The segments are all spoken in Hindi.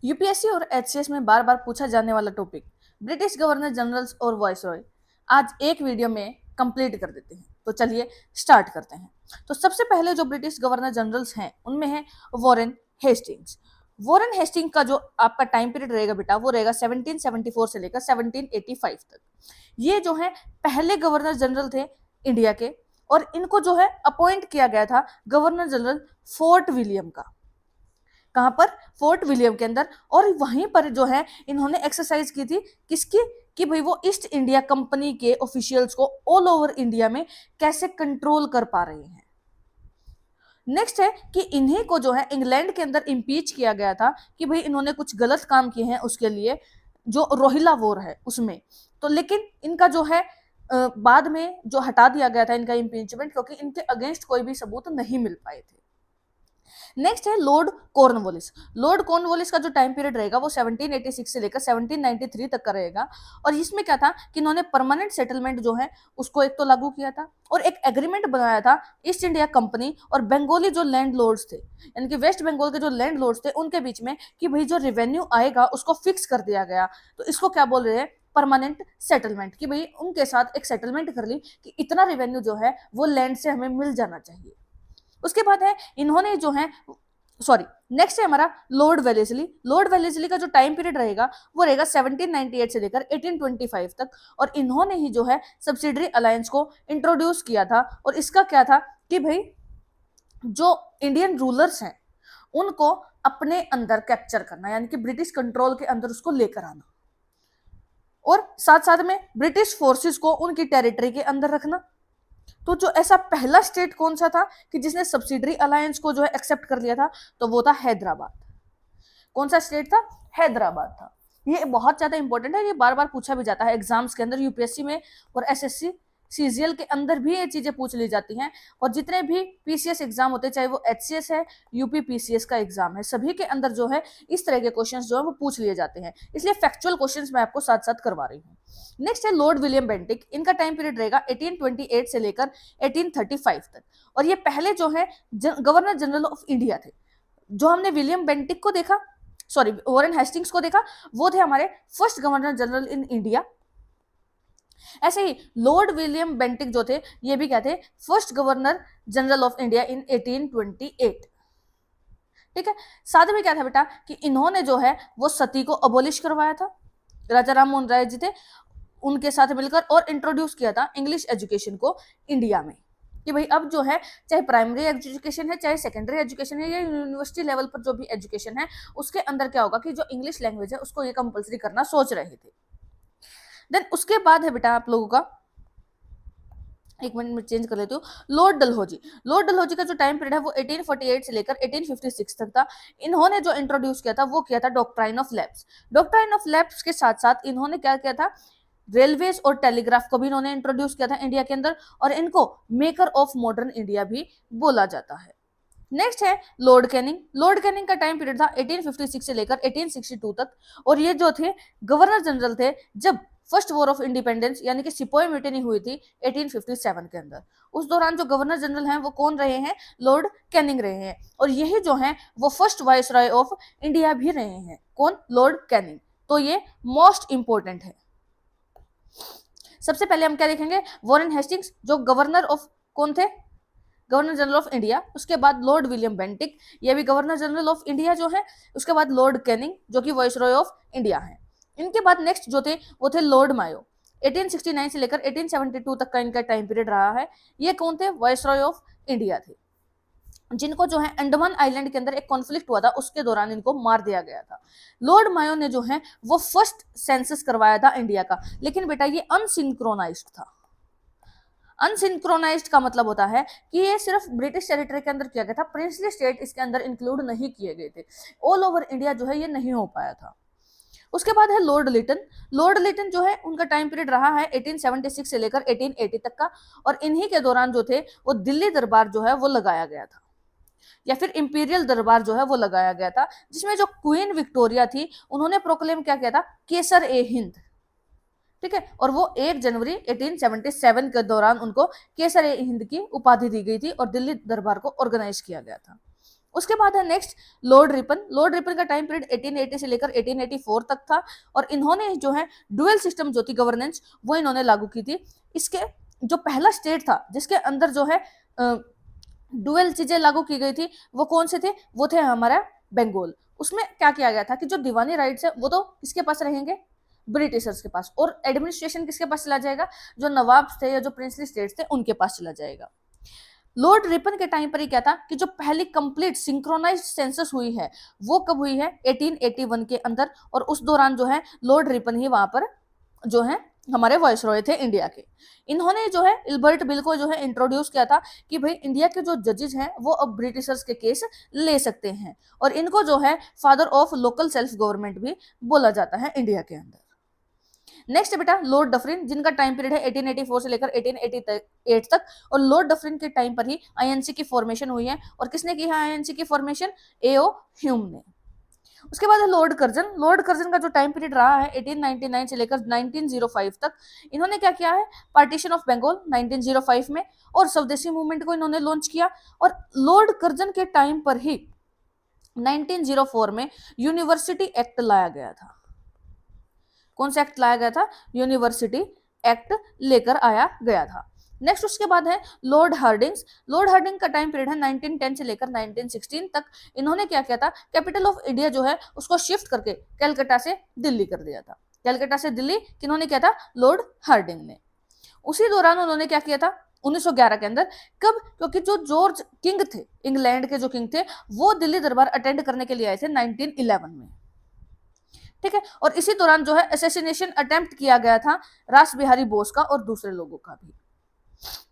यूपीएससी और एचसीएस में बार बार पूछा जाने वाला टॉपिक ब्रिटिश गवर्नर जनरल्स और वॉइसरॉय आज एक वीडियो में कंप्लीट कर देते हैं। तो चलिए स्टार्ट करते हैं। तो सबसे पहले जो ब्रिटिश गवर्नर जनरल्स हैं उनमें है वॉरेन हेस्टिंग्स। वॉरेन हेस्टिंग का जो आपका टाइम पीरियड रहेगा बेटा वो रहेगा 1774 से लेकर 1785 तक। ये जो है पहले गवर्नर जनरल थे इंडिया के और इनको जो है अपॉइंट किया गया था गवर्नर जनरल फोर्ट विलियम का। कहां पर? फोर्ट विलियम के अंदर। और वहीं पर जो है इन्होंने एक्सरसाइज की थी किसकी? कि भाई वो ईस्ट इंडिया कंपनी के ऑफिशियल्स को ऑल ओवर इंडिया में कैसे कंट्रोल कर पा रहे हैं। नेक्स्ट है कि इन्हीं को जो है इंग्लैंड के अंदर इम्पीच किया गया था कि भाई इन्होंने कुछ गलत काम किए हैं उसके लिए, जो रोहिला वॉर है उसमें। तो लेकिन इनका जो है बाद में जो हटा दिया गया था इनका इम्पीचमेंट, क्योंकि इनके अगेंस्ट कोई भी सबूत नहीं मिल पाए थे। नेक्स्ट है लॉर्ड कॉर्नवालिस। लॉर्ड कॉर्नवालिस का जो टाइम पीरियड रहेगा वो 1786 से लेकर 1793 तक का रहेगा। और इसमें क्या था कि इन्होंने परमानेंट सेटलमेंट जो है उसको एक तो लागू किया था और एक एग्रीमेंट बनाया था ईस्ट इंडिया कंपनी और बंगाली जो लैंड लॉर्ड्स थे, यानी कि वेस्ट बंगाल के जो लैंड लॉर्ड्स थे उनके बीच में, कि भाई जो रेवेन्यू आएगा उसको फिक्स कर दिया गया। तो इसको क्या बोल रहे हैं? Permanent settlement. कि भाई उनके साथ एक सेटलमेंट कर ली कि इतना रेवेन्यू जो है वो लैंड से हमें मिल जाना चाहिए। उसके बाद है इन्होंने जो है सॉरी नेक्स्ट है हमारा लॉर्ड वेलेस्ली। लॉर्ड वेलेस्ली का जो टाइम पीरियड रहेगा वो रहेगा 1798 से लेकर 1825 तक। और इन्होंने ही जो है सब्सिडरी अलायंस को इंट्रोड्यूस किया था। और इसका क्या था कि भाई जो इंडियन रूलर्स हैं उनको अपने अंदर कैप्चर करना, यानी कि ब्रिटिश कंट्रोल के अंदर उसको लेकर आना, और साथ साथ में ब्रिटिश फोर्सेस को उनकी टेरिटरी के अंदर रखना। तो जो ऐसा पहला स्टेट कौन सा था कि जिसने सब्सिडरी अलायंस को जो है एक्सेप्ट कर लिया था? तो वो था हैदराबाद। कौन सा स्टेट था? हैदराबाद था। ये बहुत ज्यादा इंपॉर्टेंट है, ये बार बार पूछा भी जाता है एग्जाम्स के अंदर, यूपीएससी में और एसएससी सीजीएल के अंदर भी ये चीजें पूछ ली जाती हैं। और जितने भी पीसीएस एग्जाम होते हैं, चाहे वो एचसीएस है, यूपी पीसीएस का एग्जाम है, सभी के अंदर जो है इस तरह के क्वेश्चंस जो है वो पूछ लिए जाते हैं। इसलिए फैक्चुअल क्वेश्चंस मैं आपको साथ साथ करवा रही हूँ। नेक्स्ट है लॉर्ड विलियम बेंटिक। इनका टाइम पीरियड रहेगा 1828 से लेकर 1835 तक। और ये पहले जो है गवर्नर जनरल ऑफ इंडिया थे। जो हमने विलियम बेंटिक को देखा, सॉरी वॉरेन हेस्टिंग्स को देखा, वो थे हमारे first governor general in India. ऐसे ही लॉर्ड विलियम बेंटिक जो थे ये भी क्या थे? First governor general of India in 1828। ठीक है। साथ में क्या था बेटा कि इन्होंने जो है वो सती को अबोलिश करवाया था। राजा राम मोहन राय जी थे उनके साथ मिलकर, और इंट्रोड्यूस किया था इंग्लिश एजुकेशन को इंडिया में। कि भाई अब जो है चाहे प्राइमरी एजुकेशन है, चाहे सेकेंडरी एजुकेशन है, या यूनिवर्सिटी लेवल पर जो भी एजुकेशन है उसके अंदर क्या होगा कि जो इंग्लिश लैंग्वेज है उसको ये कंपलसरी करना सोच रहे थे। देन उसके बाद है बेटा आप लोगों का, एक मिनट में चेंज कर लेती हूँ, लॉर्ड डलहौजी। लॉर्ड डलहौजी का जो टाइम पीरियड है वो 1848 से लेकर 1856 तक था। इन्होंने जो इंट्रोड्यूस किया था वो किया था doctrine of lapse. Doctrine of lapse के साथ साथ इन्होंने क्या किया था? रेलवेज और टेलीग्राफ को भी इन्होंने इंट्रोड्यूस किया था इंडिया के अंदर, और इनको मेकर ऑफ मॉडर्न इंडिया भी बोला जाता है। नेक्स्ट है लॉर्ड कैनिंग। लॉर्ड कैनिंग का टाइम पीरियड था 1856 से लेकर 1862 तक। और ये जो थे गवर्नर जनरल थे जब फर्स्ट वॉर ऑफ इंडिपेंडेंस यानी कि सिपोई म्यूटिनी हुई थी 1857 के अंदर। उस दौरान जो गवर्नर जनरल हैं वो कौन रहे हैं? लॉर्ड कैनिंग रहे हैं। और यही जो है वो फर्स्ट वाइसरॉय ऑफ इंडिया भी रहे हैं। कौन? Lord Canning. तो ये मोस्ट इंपॉर्टेंट है। सबसे पहले हम क्या देखेंगे? वॉरेन हेस्टिंग्स जो गवर्नर ऑफ कौन थे? Governor general of India. उसके बाद लॉर्ड विलियम बेंटिक, ये भी गवर्नर जनरल ऑफ इंडिया जो है। उसके बाद लॉर्ड कैनिंग जो कि वाइसरॉय ऑफ इंडिया है। इनके बाद नेक्स्ट जो थे वो थे लॉर्ड मायो। 1869 से लेकर 1872 तक का इनका टाइम पीरियड रहा है। ये कौन थे? वाइसरॉय ऑफ इंडिया थे, जिनको जो है अंडमान आइलैंड के अंदर एक कॉन्फ्लिक्ट हुआ था उसके दौरान इनको मार दिया गया था। लॉर्ड मायो ने जो है वो फर्स्ट सेंसस करवाया था इंडिया का, लेकिन बेटा ये अनसिंक्रोनाइज्ड था। अनसिंक्रोनाइज्ड का मतलब होता है कि ये सिर्फ ब्रिटिश टेरिटरी के अंदर किया गया था, प्रिंसली स्टेट इसके अंदर इंक्लूड नहीं किए गए थे। ऑल ओवर इंडिया जो है ये नहीं हो पाया था। उसके बाद है लॉर्ड लिटन। लॉर्ड लिटन जो है उनका टाइम पीरियड रहा है 1876 से लेकर 1880 तक का। और इन्हीं के दौरान जो थे वो दिल्ली दरबार जो है वो लगाया गया था, या फिर इंपीरियल दरबार जो है वो लगाया गया था, जिसमें जो क्वीन विक्टोरिया थी उन्होंने प्रोक्लेम क्या किया था? केसर ए हिंद। ठीक है। और वो 1 जनवरी 1877 के दौरान उनको केसर ए हिंद की उपाधि दी गई थी और दिल्ली दरबार को ऑर्गेनाइज किया गया था। उसके बाद है next Lord Ripon. Lord Ripon का टाइम पीरियड 1880 से लेकर 1884 तक था और इन्होंने जो है डुअल सिस्टम जो थी गवर्नेंस वो इन्होंने लागू की थी। इसके जो पहला स्टेट था जिसके अंदर जो है डुअल चीजें लागू की गई थी वो कौन से थे, वो थे हमारा बंगाल। उसमें क्या किया गया था कि जो दीवानी राइट्स है वो तो किसके पास रहेंगे, ब्रिटिशर्स के पास, और एडमिनिस्ट्रेशन किसके पास चला जाएगा, जो नवाब थे या जो प्रिंसली स्टेट्स थे उनके पास चला जाएगा। लॉर्ड रिपन के टाइम पर ही क्या था कि जो पहली कंप्लीट सिंक्रोनाइज्ड सेंसस हुई है वो कब हुई है, 1881 के अंदर, और उस दौरान जो है लॉर्ड रिपन ही वहां पर जो है हमारे वायसरॉय थे इंडिया के। इन्होंने जो है इल्बर्ट बिल को जो है इंट्रोड्यूस किया था कि भाई इंडिया के जो जजेस हैं वो अब ब्रिटिशर्स के केस ले सकते हैं, और इनको जो है father of local self government भी बोला जाता है इंडिया के अंदर। नेक्स्ट बेटा लॉर्ड डफरिन, जिनका टाइम पीरियड है 1884 से लेकर 1888 तक, और लॉर्ड डफरिन के टाइम पर ही आईएनसी की फॉर्मेशन हुई है। और किसने की है आईएनसी की फॉर्मेशन, एओ ह्यूम ने। उसके बाद है लॉर्ड कर्जन। लॉर्ड कर्जन का जो टाइम पीरियड रहा है 1899 से लेकर 1905 तक, इन्होंने क्या किया है, पार्टीशन ऑफ बंगाल 1905 में, और स्वदेशी मूवमेंट को इन्होंने लॉन्च किया। और लॉर्ड कर्जन के टाइम पर ही 1904 में यूनिवर्सिटी एक्ट लाया गया था। कौन सा एक्ट लाया गया था, यूनिवर्सिटी एक्ट लेकर आया गया था। नेक्स्ट उसके बाद है लॉर्ड हार्डिंग्स। लॉर्ड हार्डिंग का टाइम पीरियड है 1910 से लेकर 1916 तक। इन्होंने क्या किया था, कैपिटल ऑफ इंडिया जो है उसको शिफ्ट करके कलकत्ता से दिल्ली कर दिया था। कलकत्ता से दिल्ली किन्होंने किया था, लॉर्ड हार्डिंग ने। उसी दौरान उन्होंने क्या किया था 1911 के अंदर, कब, क्योंकि जो जॉर्ज किंग थे, इंग्लैंड के जो किंग थे, वो दिल्ली दरबार अटेंड करने के लिए आए थे 1911 में। ठीक है, और इसी दौरान जो है असैसिनेशन अटेम्प्ट किया गया था रास बिहारी बोस का और दूसरे लोगों का भी।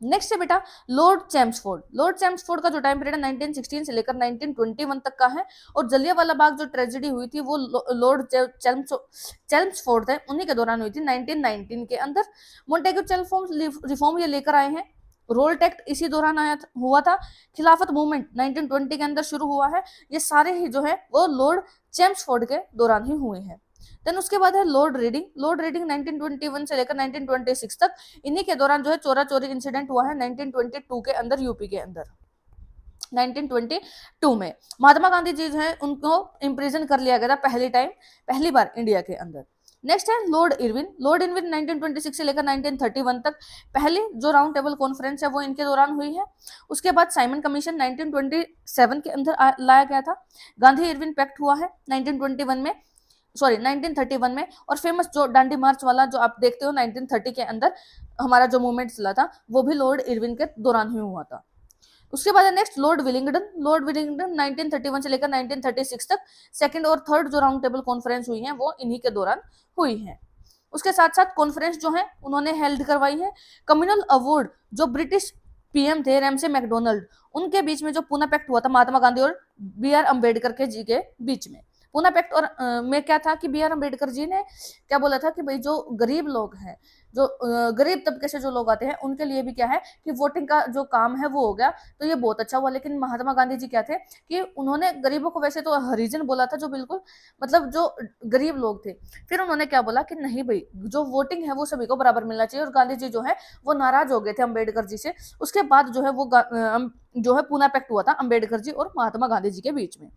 नेक्स्ट है बेटा लॉर्ड चैम्सफोर्ड। लॉर्ड चैम्सफोर्ड का जो टाइम पीरियड 1916 से लेकर 1921 तक का है, और जलियांवाला बाग जो ट्रेजेडी हुई थी वो लॉर्ड चैम्सफोर्ड थे, उन्हीं के दौरान हुई थी 1919 के अंदर। मोंटेग्यू चैम्सफोर्ड रिफॉर्म ये लेकर आए हैं। रोल टैक्ट इसी दौरान हुआ था। खिलाफत मूवमेंट 1920 के अंदर शुरू हुआ है। ये सारे ही जो है वो लॉर्ड चैम्सफोर्ड के दौरान ही हुए हैं। देन उसके बाद है लॉर्ड रीडिंग। लॉर्ड रीडिंग 1921 से लेकर 1926 तक, इन्हीं के दौरान जो है चोरा चोरी इंसिडेंट हुआ है 1922 के अंदर, यूपी के अंदर 1922 में। महात्मा गांधी जी जो है उनको इम्प्रिजन कर लिया गया था पहली बार इंडिया के अंदर। नेक्स्ट है लॉर्ड इरविन। लॉर्ड इरविन 1926 से लेकर 1931 तक, पहली जो राउंड टेबल कॉन्फ्रेंस है वो इनके दौरान हुई है। उसके बाद साइमन कमीशन 1927 के अंदर लाया गया था। गांधी इरविन पैक्ट हुआ है 1931 में, और फेमस जो डांडी मार्च वाला जो आप देखते हो 1930 के अंदर हमारा जो मूवमेंट चला था वो भी लॉर्ड इरविन के दौरान ही हुआ था। उसके बाद next Lord Willingdon. Lord Willingdon 1931 से लेकर 1936 तक, सेकंड और थर्ड जो राउंड टेबल कॉन्फ्रेंस हुई है वो इन्हीं के दौरान हुई है। उसके साथ साथ कॉन्फ्रेंस जो है उन्होंने हेल्ड करवाई है। कम्युनल अवार्ड जो ब्रिटिश पीएम थे रैमसे मैकडोनल्ड, उनके बीच में जो पूना पैक्ट हुआ था महात्मा गांधी और बी आर अम्बेडकर के जी के बीच में। पूना पैक्ट और में क्या था कि बी आर अम्बेडकर जी ने क्या बोला था कि भाई जो गरीब लोग हैं, जो गरीब तबके से जो लोग आते हैं उनके लिए भी क्या है कि वोटिंग का जो काम है वो हो गया, तो ये बहुत अच्छा हुआ। लेकिन महात्मा गांधी जी क्या थे कि उन्होंने गरीबों को वैसे तो हरिजन बोला था, जो बिल्कुल मतलब जो गरीब लोग थे, फिर उन्होंने क्या बोला कि नहीं भाई जो वोटिंग है वो सभी को बराबर मिलना चाहिए, और गांधी जी जो है वो नाराज हो गए थे अम्बेडकर जी से। उसके बाद जो है वो जो है पूना पैक्ट हुआ था अम्बेडकर जी और महात्मा गांधी जी के बीच में।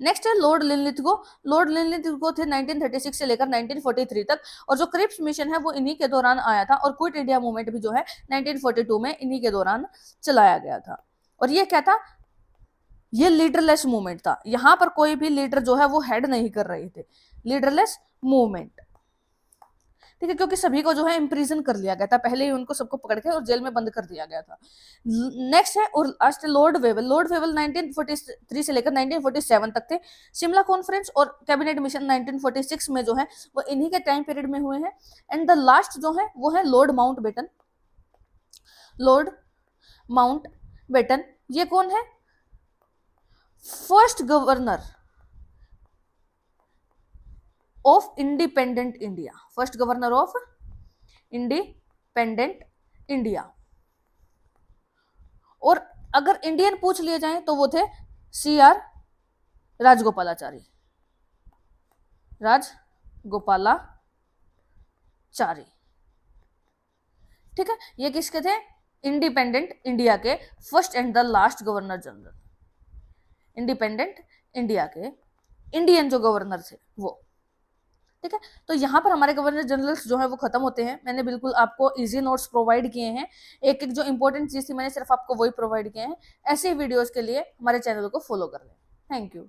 नेक्स्ट है लॉर्ड लिनलिथगो। लॉर्ड लिनलिथगो थे 1936 से लेकर 1943 तक, और जो क्रिप्स मिशन है वो इन्हीं के दौरान आया था, और क्विट इंडिया मूवमेंट भी जो है 1942 में इन्हीं के दौरान चलाया गया था। और ये क्या था, ये लीडरलेस मूवमेंट था। यहां पर कोई भी लीडर जो है वो हेड नहीं कर रहे थे, लीडरलेस मूवमेंट। ठीक है, क्योंकि सभी को जो है इम्प्रिजन कर लिया गया था, पहले ही उनको सबको पकड़ के और जेल में बंद कर दिया गया था। नेक्स्ट है और last Lord Wavell. Lord Wavell 1943 से लेकर 1947 तक थे। शिमला कॉन्फ्रेंस और कैबिनेट मिशन 1946 में जो है वो इन्हीं के टाइम पीरियड में हुए हैं। एंड द लास्ट जो है वो है लॉर्ड माउंटबेटन। लॉर्ड माउंटबेटन ये कौन है, first governor of independent India, first governor of independent India. और अगर इंडियन पूछ लिए जाएं तो वो थे सी आर राजगोपालाचारी। ठीक है, ये किसके थे, इंडिपेंडेंट इंडिया के first and the last governor general. Independent India के इंडियन जो गवर्नर थे वो। ठीक है, तो यहाँ पर हमारे गवर्नर जनरल्स जो है वो खत्म होते हैं। मैंने बिल्कुल आपको इजी नोट्स प्रोवाइड किए हैं, एक एक जो इंपॉर्टेंट चीज थी मैंने सिर्फ आपको वही प्रोवाइड किए हैं। ऐसे वीडियोस के लिए हमारे चैनल को फॉलो कर लें। Thank you.